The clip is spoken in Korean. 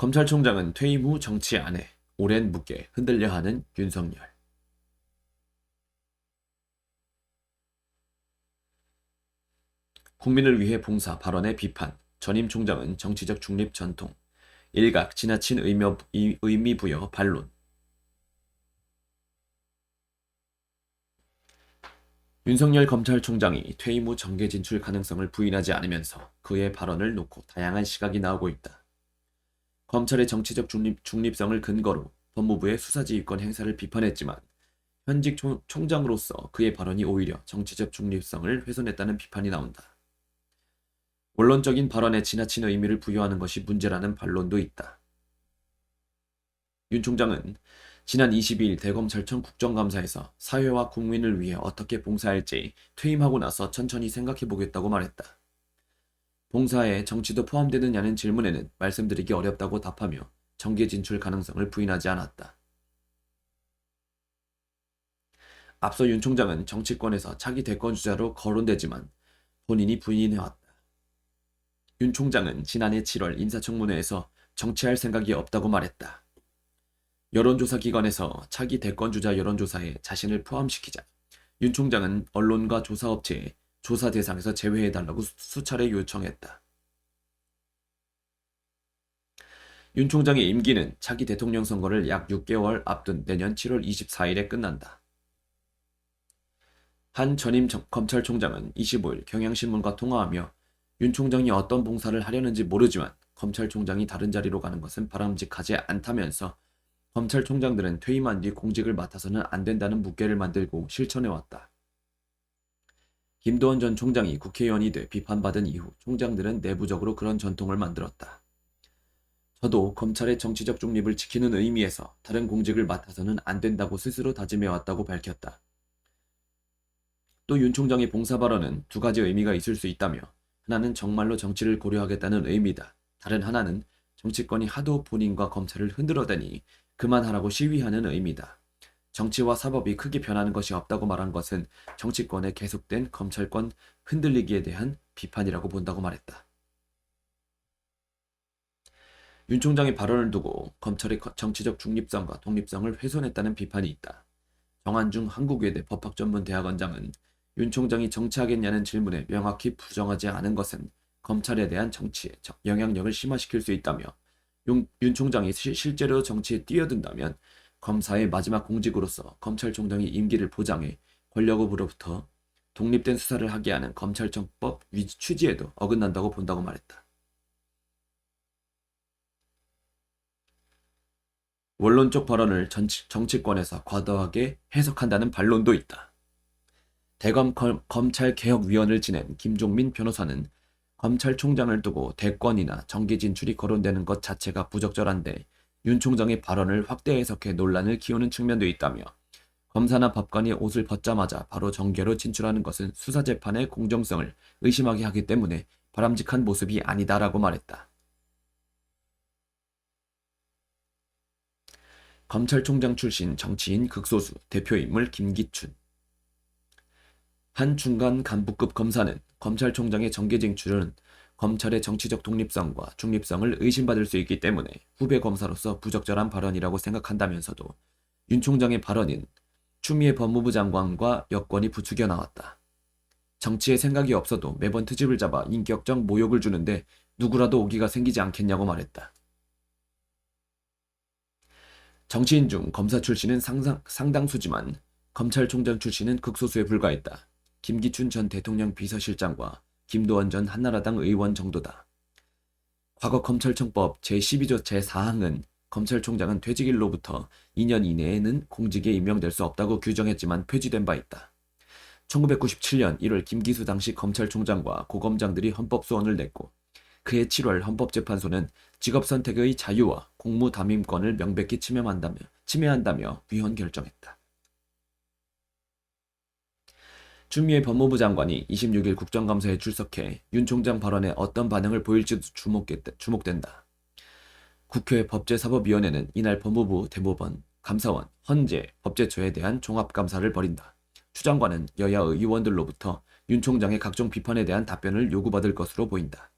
검찰총장은 퇴임 후 정치 안에 오랜 묵에 흔들려 하는 윤석열. 국민을 위해 봉사 발언의 비판. 전임 총장은 정치적 중립 전통. 일각 지나친 의미 부여 반론. 윤석열 검찰총장이 퇴임 후 정계 진출 가능성을 부인하지 않으면서 그의 발언을 놓고 다양한 시각이 나오고 있다. 검찰의 정치적 중립성을 근거로 법무부의 수사지휘권 행사를 비판했지만 현직 총장으로서 그의 발언이 오히려 정치적 중립성을 훼손했다는 비판이 나온다. 원론적인 발언에 지나친 의미를 부여하는 것이 문제라는 반론도 있다. 윤 총장은 지난 22일 대검찰청 국정감사에서 사회와 국민을 위해 어떻게 봉사할지 퇴임하고 나서 천천히 생각해보겠다고 말했다. 봉사에 정치도 포함되느냐는 질문에는 말씀드리기 어렵다고 답하며 정계 진출 가능성을 부인하지 않았다. 앞서 윤 총장은 정치권에서 차기 대권 주자로 거론되지만 본인이 부인해왔다. 윤 총장은 지난해 7월 인사청문회에서 정치할 생각이 없다고 말했다. 여론조사 기관에서 차기 대권 주자 여론조사에 자신을 포함시키자 윤 총장은 언론과 조사업체에 조사 대상에서 제외해달라고 수차례 요청했다. 윤 총장의 임기는 차기 대통령 선거를 약 6개월 앞둔 내년 7월 24일에 끝난다. 한 전임 검찰총장은 25일 경향신문과 통화하며 윤 총장이 어떤 봉사를 하려는지 모르지만 검찰총장이 다른 자리로 가는 것은 바람직하지 않다면서 검찰총장들은 퇴임한 뒤 공직을 맡아서는 안 된다는 묵계를 만들고 실천해왔다. 김도원 전 총장이 국회의원이 돼 비판받은 이후 총장들은 내부적으로 그런 전통을 만들었다. 저도 검찰의 정치적 중립을 지키는 의미에서 다른 공직을 맡아서는 안 된다고 스스로 다짐해왔다고 밝혔다. 또 윤 총장의 봉사 발언은 두 가지 의미가 있을 수 있다며 하나는 정말로 정치를 고려하겠다는 의미다. 다른 하나는 정치권이 하도 본인과 검찰을 흔들어대니 그만하라고 시위하는 의미다. 정치와 사법이 크게 변하는 것이 없다고 말한 것은 정치권의 계속된 검찰권 흔들리기에 대한 비판이라고 본다고 말했다. 윤 총장의 발언을 두고 검찰의 정치적 중립성과 독립성을 훼손했다는 비판이 있다. 정한중 한국외대 법학전문대학원장은 윤 총장이 정치하겠냐는 질문에 명확히 부정하지 않은 것은 검찰에 대한 정치의 영향력을 심화시킬 수 있다며 윤 총장이 실제로 정치에 뛰어든다면 검사의 마지막 공직으로서 검찰총장의 임기를 보장해 권력으로부터 독립된 수사를 하게 하는 검찰청법 취지에도 어긋난다고 본다고 말했다. 원론적 발언을 정치권에서 과도하게 해석한다는 반론도 있다. 대검 검찰개혁위원을 지낸 김종민 변호사는 검찰총장을 두고 대권이나 정계 진출이 거론되는 것 자체가 부적절한데 윤 총장의 발언을 확대 해석해 논란을 키우는 측면도 있다며 검사나 법관이 옷을 벗자마자 바로 정계로 진출하는 것은 수사재판의 공정성을 의심하게 하기 때문에 바람직한 모습이 아니다라고 말했다. 검찰총장 출신 정치인 극소수 대표인물 김기춘. 한 중간 간부급 검사는 검찰총장의 정계 진출은 검찰의 정치적 독립성과 중립성을 의심받을 수 있기 때문에 후배 검사로서 부적절한 발언이라고 생각한다면서도 윤 총장의 발언인 추미애 법무부 장관과 여권이 부추겨 나왔다. 정치에 생각이 없어도 매번 트집을 잡아 인격적 모욕을 주는데 누구라도 오기가 생기지 않겠냐고 말했다. 정치인 중 검사 출신은 상당수지만 검찰총장 출신은 극소수에 불과했다. 김기춘 전 대통령 비서실장과 김도원 전 한나라당 의원 정도다. 과거 검찰청법 제12조 제4항은 검찰총장은 퇴직일로부터 2년 이내에는 공직에 임명될 수 없다고 규정했지만 폐지된 바 있다. 1997년 1월 김기수 당시 검찰총장과 고검장들이 헌법소원을 냈고 그해 7월 헌법재판소는 직업선택의 자유와 공무담임권을 명백히 침해한다며 위헌 결정했다. 추미애 법무부 장관이 26일 국정감사에 출석해 윤 총장 발언에 어떤 반응을 보일지도 주목된다. 국회 법제사법위원회는 이날 법무부 대법원, 감사원, 헌재, 법제처에 대한 종합감사를 벌인다. 추 장관은 여야 의원들로부터 윤 총장의 각종 비판에 대한 답변을 요구받을 것으로 보인다.